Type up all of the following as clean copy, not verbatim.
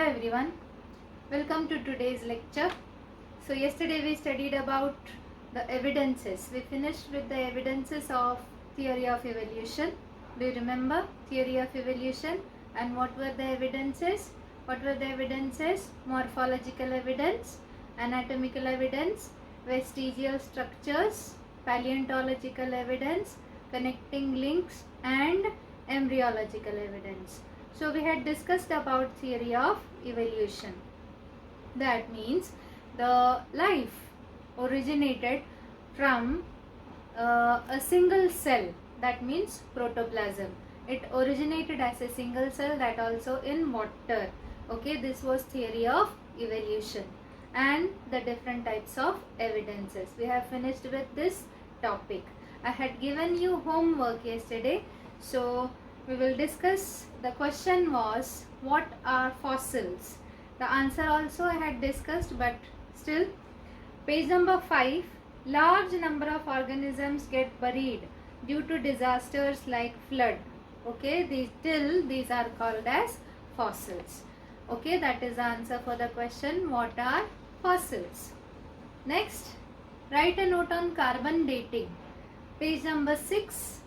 Hello everyone, welcome to today's lecture. So yesterday we studied about the evidences. We finished with the evidences of theory of evolution. Do you remember theory of evolution and what were the evidences? What were the evidences? Morphological evidence, anatomical evidence, vestigial structures, paleontological evidence, connecting links and embryological evidence. So we had discussed about theory of evolution. That means the life originated from a single cell. That means protoplasm. It originated as a single cell, that also in water. Okay, this was theory of evolution and the different types of evidences. We have finished with this topic. I had given you homework yesterday, so we will discuss. The question was, what are fossils? The answer also I had discussed, but still. Page number 5. Large number of organisms get buried due to disasters like flood. Okay, these are called as fossils. Okay, that is the answer for the question, what are fossils? Next, write a note on carbon dating. Page number 6.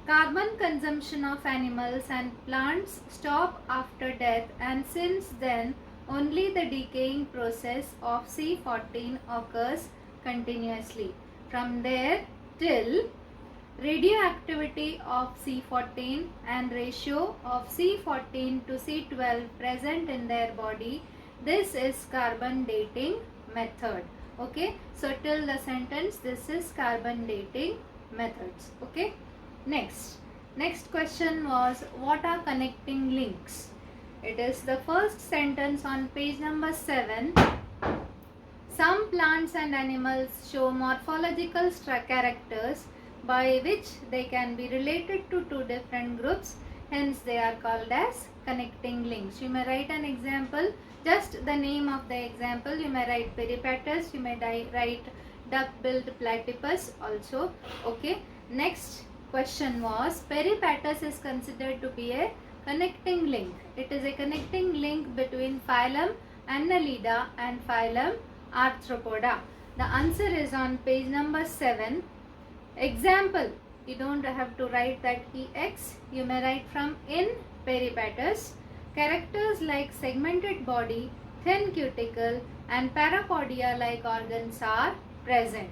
Carbon consumption of animals and plants stop after death, and since then only the decaying process of C14 occurs continuously. From there till radioactivity of C14 and ratio of C14 to C12 present in their body, this is carbon dating method. Okay, so till the sentence, this is carbon dating methods. Okay. Next question was, what are connecting links? It is the first sentence on page number 7. Some plants and animals show morphological characters by which they can be related to two different groups, hence they are called as connecting links. You may write an example, just the name of the example. You may write peripatus, you may write duck-billed platypus also. Okay. Next question was, peripatus is considered to be a connecting link. It is a connecting link between phylum Annelida and phylum Arthropoda. The answer is on page number 7. Example, you don't have to write that EX, you may write from in peripatus. Characters like segmented body, thin cuticle and parapodia like organs are present.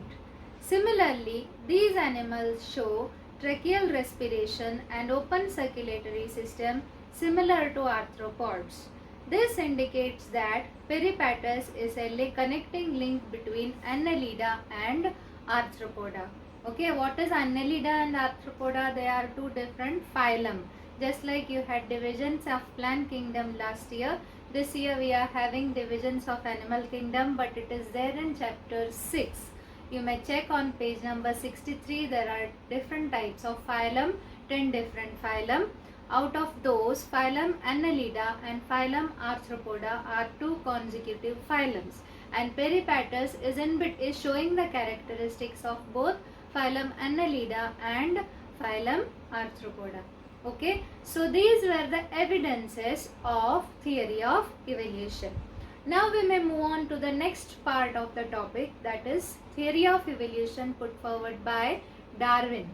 Similarly, these animals show tracheal respiration and open circulatory system similar to arthropods. This indicates that peripatus is a connecting link between Annelida and Arthropoda. Okay, what is Annelida and Arthropoda? They are two different phylum. Just like you had divisions of plant kingdom last year, this year we are having divisions of animal kingdom, but it is there in chapter 6. You may check on page number 63. There are different types of phylum, 10 different phylum. Out of those, phylum Annelida and phylum Arthropoda are two consecutive phylums, and peripatus is showing the characteristics of both phylum Annelida and phylum Arthropoda. Okay, so these were the evidences of theory of evolution. Now we may move on to the next part of the topic, that is theory of evolution put forward by Darwin.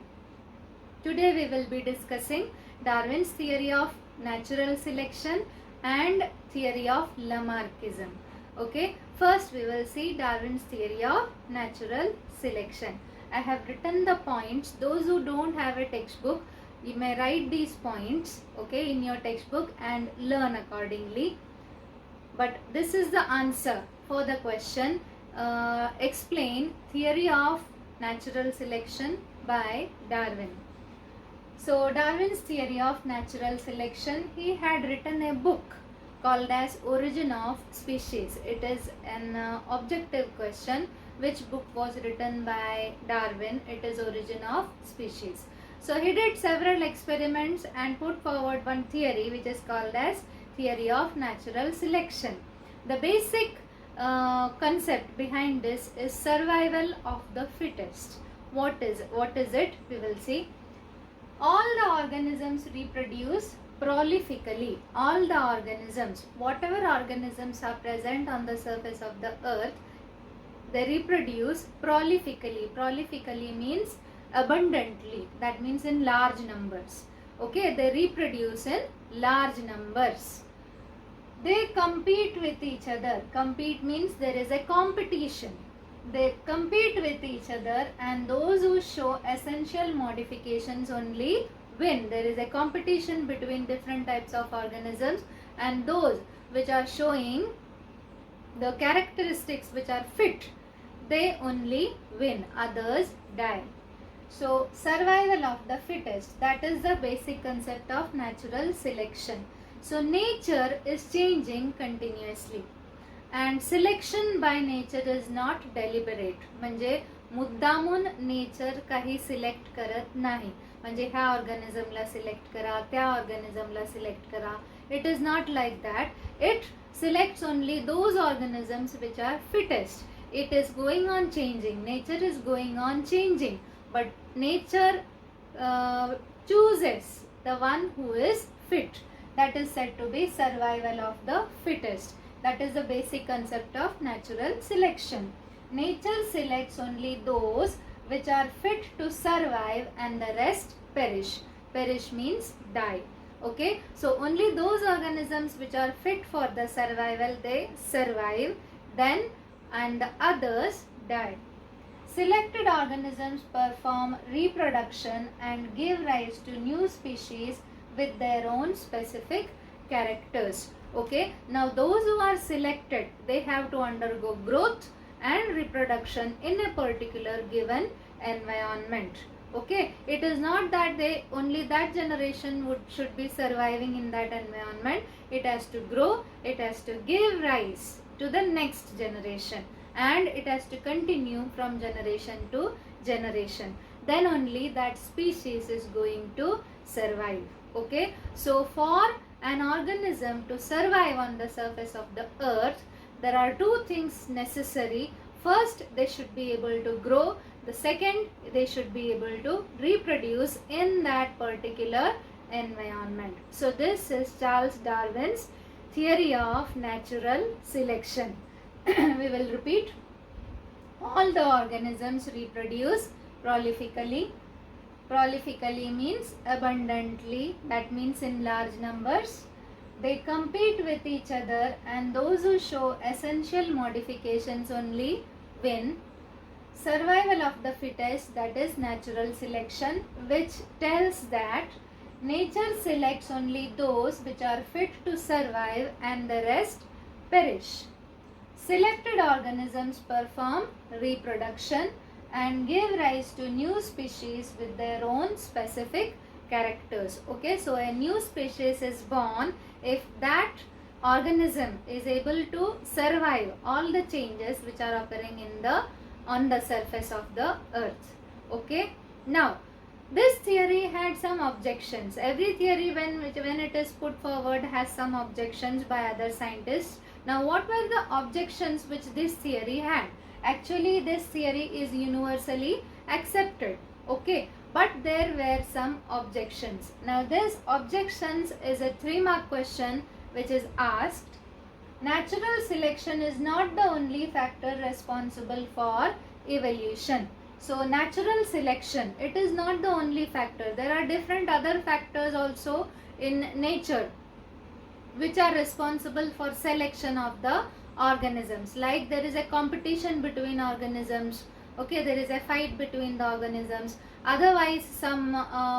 Today we will be discussing Darwin's theory of natural selection and theory of Lamarckism. Okay, first we will see Darwin's theory of natural selection. I have written the points. Those who don't have a textbook, you may write these points, okay, in your textbook and learn accordingly. But this is the answer for the question. Explain theory of natural selection by Darwin. So Darwin's theory of natural selection, he had written a book called as Origin of Species. It is an objective question. Which book was written by Darwin? It is Origin of Species. So he did several experiments and put forward one theory which is called as theory of natural selection. The basic concept behind this is survival of the fittest. What is it? We will see. All the organisms reproduce prolifically. All the organisms, whatever organisms are present on the surface of the earth, they reproduce prolifically. Prolifically means abundantly, that means in large numbers. Okay, they reproduce in large numbers. They compete with each other. Compete means there is a competition. They compete with each other, and those who show essential modifications only win. There is a competition between different types of organisms, and those which are showing the characteristics which are fit, they only win, others die. So survival of the fittest, that is the basic concept of natural selection. So nature is changing continuously, and selection by nature is not deliberate. म्हणजे मुद्दामून nature काही select करत नाही. म्हणजे ह्या ऑर्गॅनिझमला select करा, त्या ऑर्गॅनिझमला select करा. It is not like that. It selects only those organisms which are fittest. It is going on changing. Nature is going on changing, but nature chooses the one who is fit. That is said to be survival of the fittest. That is the basic concept of natural selection. Nature selects only those which are fit to survive, and the rest perish. Perish means die. Okay, so only those organisms which are fit for the survival, they survive, then and the others die. Selected organisms perform reproduction and give rise to new species with their own specific characters. Okay, now those who are selected, they have to undergo growth and reproduction in a particular given environment. Okay, it is not that they only that generation should be surviving in that environment. It has to grow, it has to give rise to the next generation, and it has to continue from generation to generation. Then only that species is going to survive. Okay, so for an organism to survive on the surface of the earth, there are two things necessary. First, they should be able to grow. The second, they should be able to reproduce in that particular environment. So this is Charles Darwin's theory of natural selection. We will repeat. All the organisms reproduce prolifically. Prolifically means abundantly, that means in large numbers. They compete with each other, and those who show essential modifications only win. Survival of the fittest, that is natural selection, which tells that nature selects only those which are fit to survive, and the rest perish. Selected organisms perform reproduction and give rise to new species with their own specific characters. Okay, so a new species is born if that organism is able to survive all the changes which are occurring on the surface of the earth. Okay, now this theory had some objections. Every theory when it is put forward has some objections by other scientists. Now what were the objections which this theory had? Actually this theory is universally accepted. Okay, but there were some objections. Now this objections is a 3-mark question which is asked. Natural selection is not the only factor responsible for evolution. So natural selection, it is not the only factor. There are different other factors also in nature which are responsible for selection of the organisms. Like there is a competition between organisms. Okay, there is a fight between the organisms. Otherwise some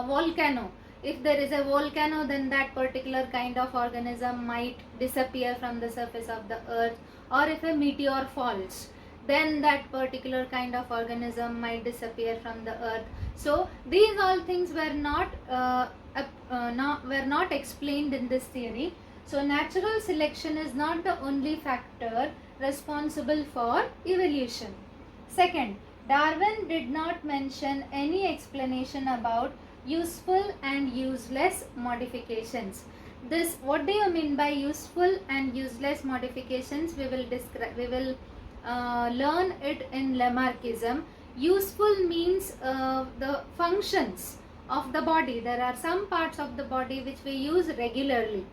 volcano, if there is a volcano, then that particular kind of organism might disappear from the surface of the earth. Or if a meteor falls, then that particular kind of organism might disappear from the earth. So these all things were not explained in this theory. So natural selection is not the only factor responsible for evolution. Second, Darwin did not mention any explanation about useful and useless modifications. This, what do you mean by useful and useless modifications? We will learn it in Lamarckism. Useful means the functions of the body. There are some parts of the body which we use regularly.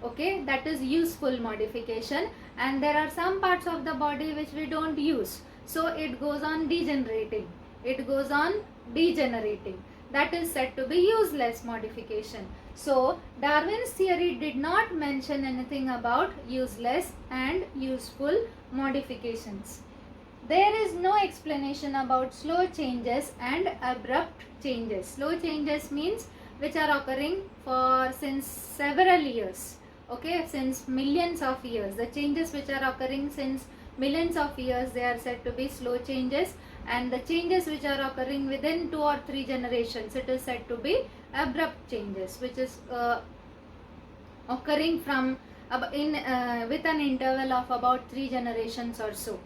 Okay, that is useful modification, and there are some parts of the body which we don't use. So it goes on degenerating. It goes on degenerating. That is said to be useless modification. So Darwin's theory did not mention anything about useless and useful modifications. There is no explanation about slow changes and abrupt changes. Slow changes means which are occurring for since several years. Okay, since millions of years. The changes which are occurring since millions of years, they are said to be slow changes, and the changes which are occurring within 2 or 3 generations, it is said to be abrupt changes, which is occurring from with an interval of about 3 generations or so.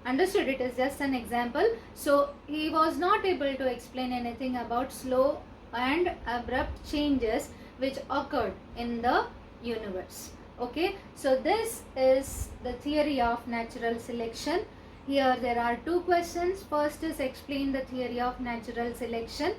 Understood? It is just an example. So he was not able to explain anything about slow and abrupt changes which occurred in the universe. Okay, so this is the theory of natural selection. Here there are 2 questions. First is explain the theory of natural selection.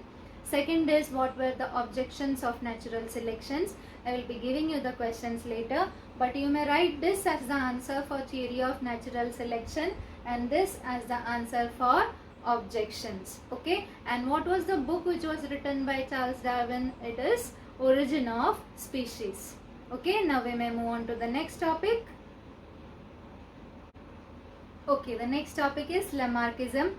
Second is what were the objections of natural selections. I will be giving you the questions later, but you may write this as the answer for theory of natural selection and this as the answer for objections. Okay, and what was the book which was written by Charles Darwin? It is Origin of Species. Okay, now we may move on to the next topic. Okay, the next topic is Lamarckism.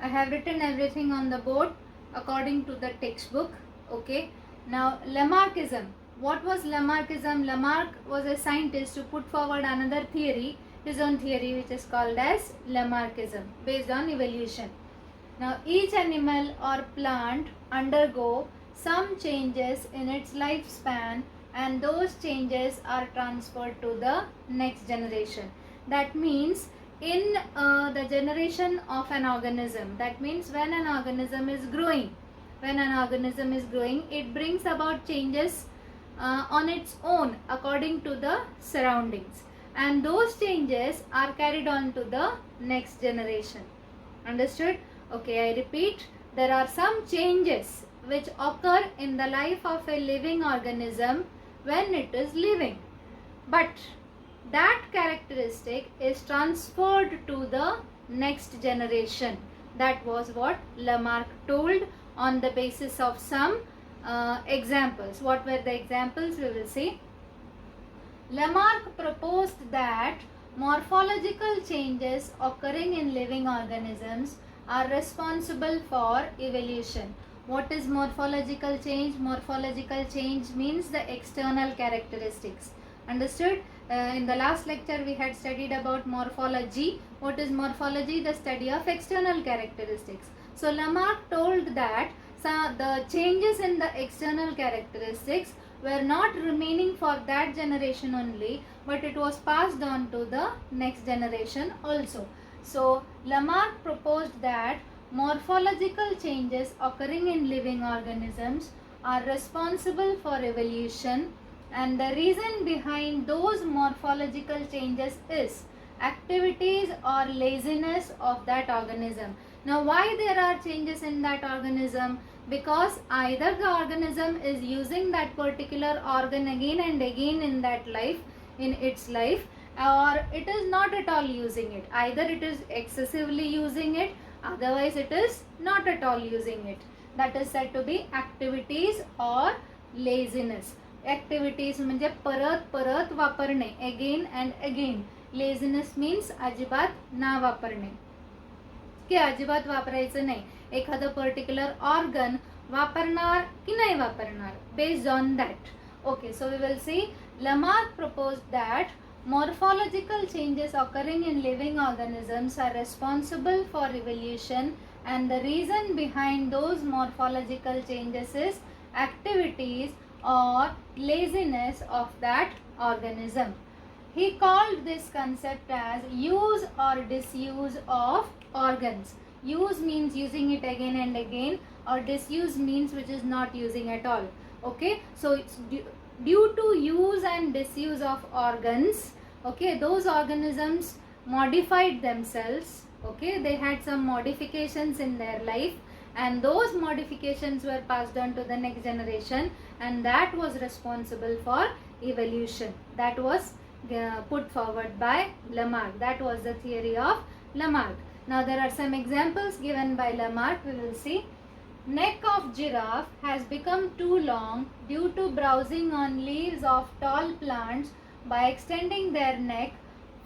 I have written everything on the board according to the textbook. Okay, now Lamarckism. What was Lamarckism? Lamarck was a scientist who put forward another theory, his own theory, which is called as Lamarckism, based on evolution. Now each animal or plant undergo some changes in its lifespan, and those changes are transferred to the next generation. That means in the generation of an organism, that means when an organism is growing, it brings about changes on its own according to the surroundings, and those changes are carried on to the next generation. Understood? Okay, I repeat, there are some changes which occur in the life of a living organism when it is living, but that characteristic is transferred to the next generation. That was what Lamarck told on the basis of some examples. What were the examples? We will see. Lamarck proposed that morphological changes occurring in living organisms are responsible for evolution. What is morphological change? Morphological change means the external characteristics. Understood? In the last lecture we had studied about morphology. What is morphology? The study of external characteristics. So Lamarck told that the changes in the external characteristics were not remaining for that generation only, but it was passed on to the next generation also. So Lamarck proposed that morphological changes occurring in living organisms are responsible for evolution, and the reason behind those morphological changes is activities or laziness of that organism. Now why there are changes in that organism? Because either the organism is using that particular organ again and again in that life, in its life, or it is not at all using it. Either it is excessively using it, otherwise it is not at all using it. That is said to be activities or laziness. Activities म्हणजे परत परत वापरणे, again and again. Laziness means अजिबात ना वापरणे, की अजिबात वापरायचं नाही. एखादं पर्टिक्युलर ऑर्गन वापरणार की नाही वापरणार, based on that. Okay, so we will see. Lamarck proposed that morphological changes occurring in living organisms are responsible for evolution, and the reason behind those morphological changes is activities or laziness of that organism. He called this concept as use or disuse of organs. Use means using it again and again, or disuse means which is not using at all. Okay, so it's due to use and disuse of organs. Okay, those organisms modified themselves. Okay, they had some modifications in their life, and those modifications were passed on to the next generation, and that was responsible for evolution. That was put forward by Lamarck. That was the theory of Lamarck. Now there are some examples given by Lamarck. We will see. Neck of giraffe has become too long due to browsing on leaves of tall plants by extending their neck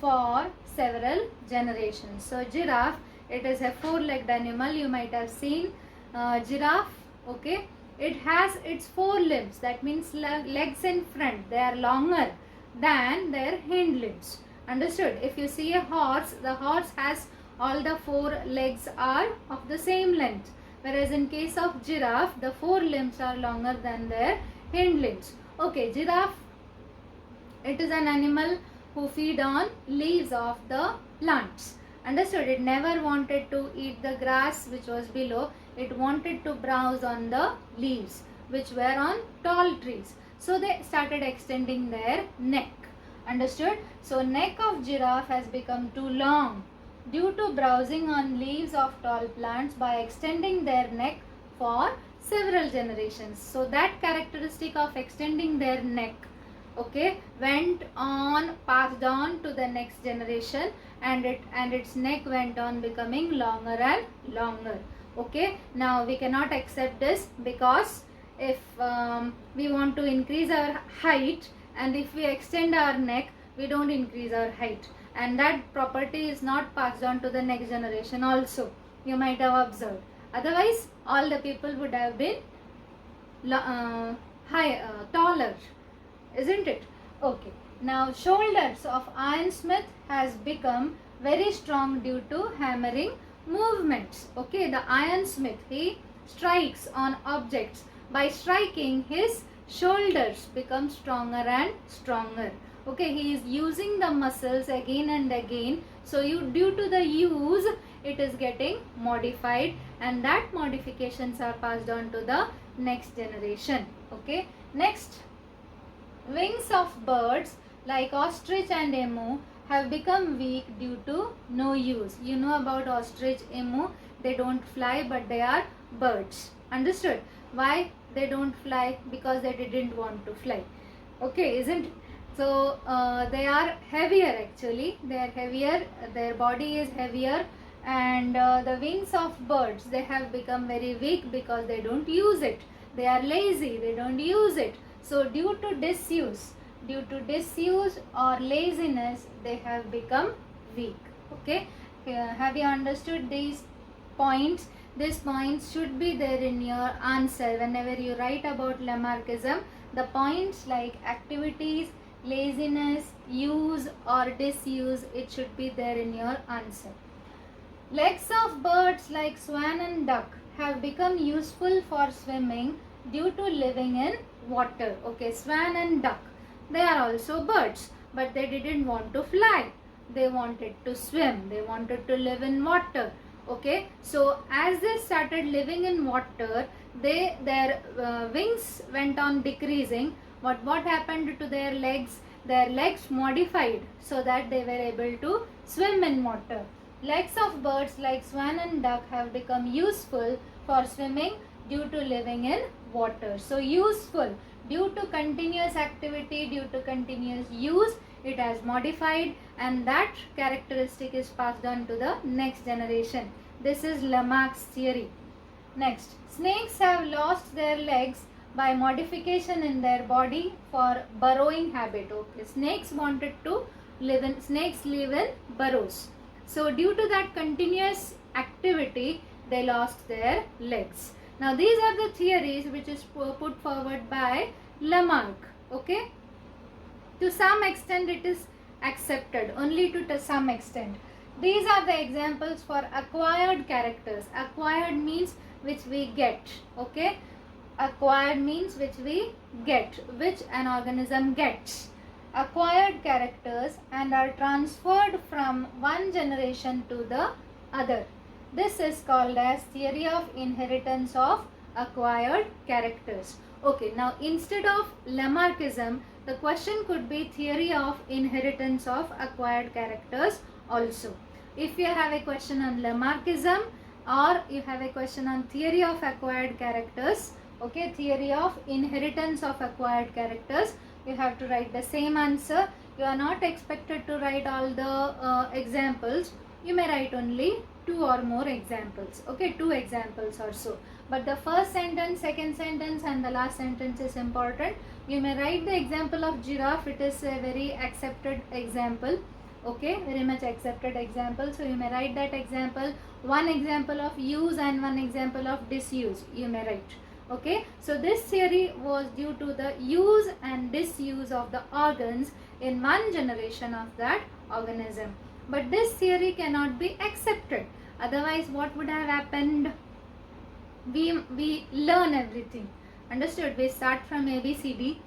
for several generations. So giraffe, it is a four-legged animal. You might have seen giraffe. Okay, it has its four limbs. That means legs in front. They are longer than their hind limbs. Understood? If you see a horse, the horse has all the four legs are of the same length. Whereas in case of giraffe, the four limbs are longer than their hind limbs. Okay, giraffe, it is an animal who feed on leaves of the plants. Understood? It never wanted to eat the grass which was below. It wanted to browse on the leaves which were on tall trees. So they started extending their neck. Understood? So neck of giraffe has become too long due to browsing on leaves of tall plants by extending their neck for several generations. So that characteristic of extending their neck, okay, went on, passed on to the next generation, and its neck went on becoming longer and longer. Okay, now we cannot accept this, because if we want to increase our height, and if we extend our neck, we don't increase our height, and that property is not passed on to the next generation also. You might have observed. Otherwise, all the people would have been taller, isn't it? Okay. Now, shoulders of Iron Smith has become very strong due to hammering movements. Okay, the Iron Smith, he strikes on objects. By striking, his shoulders become stronger and stronger. Okay, he is using the muscles again and again. So due to the use, it is getting modified, and that modifications are passed on to the next generation. Okay, next, wings of birds like ostrich and emu have become weak due to no use. You know about ostrich, emu, they don't fly, but they are birds. Understood? Why they don't fly? Because they didn't want to fly. Okay, isn't it? So they are heavier actually. They are heavier. Their body is heavier, and the wings of birds, they have become very weak because they don't use it. They are lazy. They don't use it. So due to disuse or laziness, they have become weak. Okay. Have you understood these points? These points should be there in your answer whenever you write about Lamarckism. The points like activities, laziness, use or disuse, it should be there in your answer. Legs of birds like swan and duck have become useful for swimming due to living in water. Okay, swan and duck, they are also birds, but they didn't want to fly. They wanted to swim. They wanted to live in water. Okay, so as they started living in water, their wings went on decreasing. But what happened to their legs? Their legs modified so that they were able to swim in water. Legs of birds like swan and duck have become useful for swimming due to living in water. So useful, due to continuous activity, due to continuous use, it has modified, and that characteristic is passed on to the next generation. This is Lamarck's theory. Next, snakes have lost their legs by modification in their body for burrowing habit. Okay, snakes live in burrows. So due to that continuous activity, they lost their legs. Now these are the theories which is put forward by Lamarck. Okay, to some extent it is accepted, only to some extent. These are the examples for acquired characters. Acquired means which we get. Okay, acquired means which we get, which an organism gets. Acquired characters and are transferred from one generation to the other. This is called as theory of inheritance of acquired characters. Okay, now instead of Lamarckism, the question could be theory of inheritance of acquired characters also. If you have a question on Lamarckism, or you have a question on theory of acquired characters, okay, theory of inheritance of acquired characters, you have to write the same answer. You are not expected to write all the examples. You may write only 2 or more examples, okay, 2 examples or so. But the first sentence, second sentence and the last sentence is important. You may write the example of giraffe. It is a very accepted example, okay, very much accepted example. So you may write that example. One example of use and one example of disuse you may write, okay. So this theory was due to the use and disuse of the organs in one generation of that organism. But this theory cannot be accepted. Otherwise what would have happened? We learn everything, understood? We start from ABCD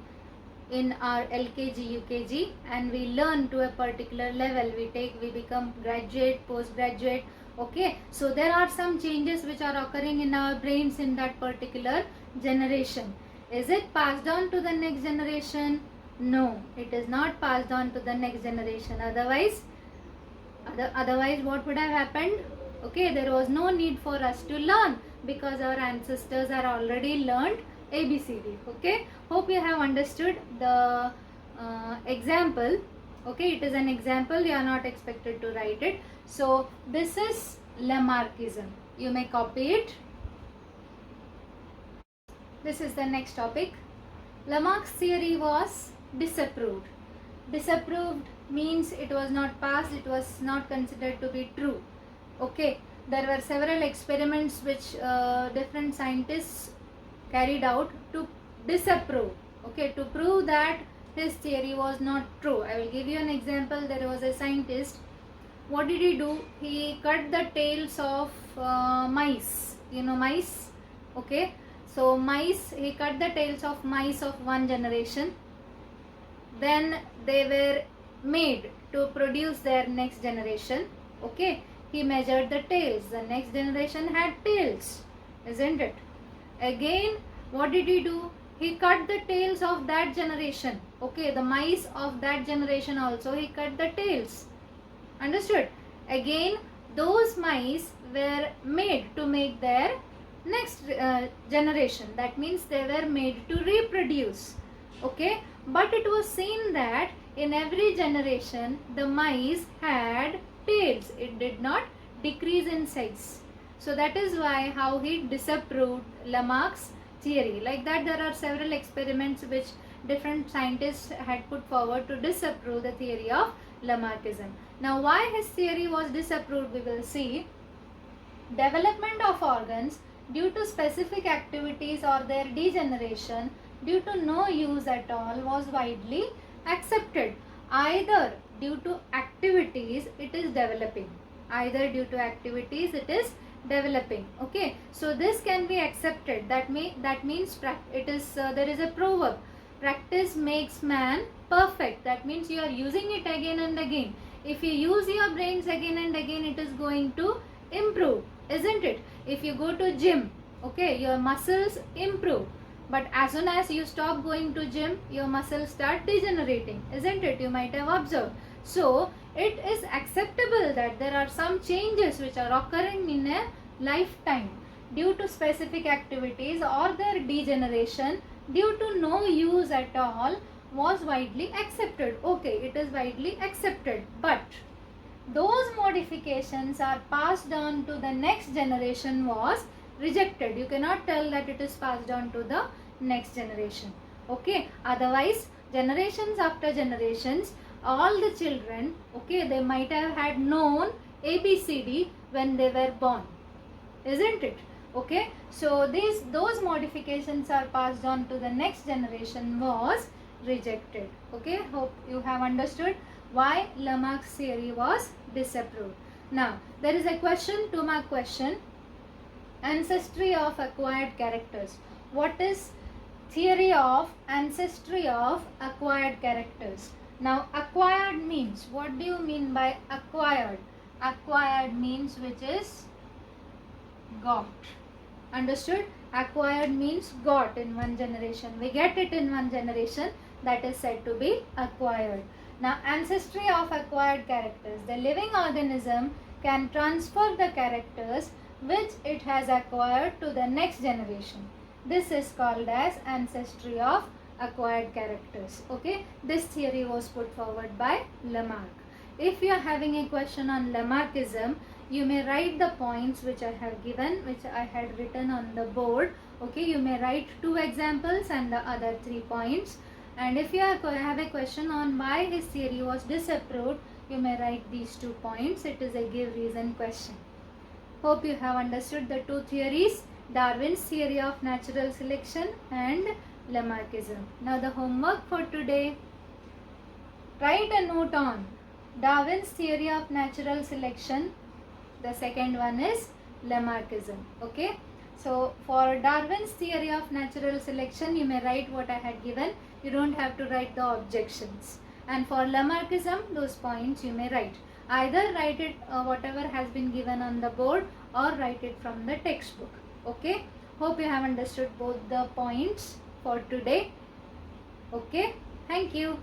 in our LKG, UKG, and we learn to a particular level. We become graduate, postgraduate, okay. So there are some changes which are occurring in our brains in that particular generation. Is it passed on to the next generation? No, it is not passed on to the next generation. Otherwise what would have happened? Okay, there was no need for us to learn because our ancestors are already learned ABCD, okay. Hope you have understood the example, okay. It is an example, you are not expected to write it. So this is Lamarckism. You may copy it. This is the next topic. Lamarck's theory was disapproved. Disapproved means it was not passed, it was not considered to be true, okay. There were several experiments which different scientists carried out to disapprove, okay, to prove that his theory was not true. I will give you an example. There was a scientist. What did he do? He cut the tails of mice. You know mice, okay. So mice, he cut the tails of mice of one generation. Then they were made to produce their next generation, okay. He measured the tails. The next generation had tails, isn't it? Again, what did he do? He cut the tails of that generation, okay. The mice of that generation also he cut the tails, understood? Again, those mice were made to make their next generation. That means they were made to reproduce, okay. But it was seen that in every generation the mice had tails. It did not decrease in size. So that is why how he disapproved Lamarck's theory. Like that, there are several experiments which different scientists had put forward to disapprove the theory of Lamarckism. Now why his theory was disapproved, we will see. Development of organs due to specific activities or their degeneration due to no use at all was widely accepted. Either due to activities it is developing, either due to activities it is developing, okay. So this can be accepted. That means it is there is a proverb, practice makes man perfect. That means you are using it again and again. If you use your brains again and again, it is going to improve, isn't it? If you go to gym, okay, your muscles improve. But as soon as you stop going to gym, your muscles start degenerating, isn't it? You might have observed. So it is acceptable that there are some changes which are occurring in a lifetime due to specific activities or their degeneration due to no use at all was widely accepted. Okay, it is widely accepted. But those modifications are passed on to the next generation was rejected. You cannot tell that it is passed on to the next generation, okay. Otherwise, generations after generations, all the children, okay, they might have had known ABCD when they were born, isn't it? Okay, so those modifications are passed on to the next generation was rejected, okay. Hope you have understood why Lamarck's theory was disapproved. Now there is a question, 2-mark question. Ancestry of acquired characters. What is theory of ancestry of acquired characters? Now acquired means, what do you mean by acquired? Acquired means which is got, understood? Acquired means got in one generation. We get it in one generation, that is said to be acquired. Now ancestry of acquired characters. The living organism can transfer the characters which it has acquired to the next generation. This is called as ancestry of acquired characters. Okay, this theory was put forward by Lamarck. If you are having a question on Lamarckism, you may write the points which I have given, which I had written on the board. Okay, you may write 2 examples and the other 3 points. And if you have a question on why his theory was disapproved, you may write these 2 points. It is a give reason question. Hope you have understood the 2 theories, Darwin's theory of natural selection and Lamarckism. Now the homework for today, write a note on Darwin's theory of natural selection. The second one is Lamarckism. Okay. So for Darwin's theory of natural selection, you may write what I had given. You don't have to write the objections. And for Lamarckism, those points you may write. Either write it whatever has been given on the board or write it from the textbook. Okay. Hope you have understood both the points for today. Okay. Thank you.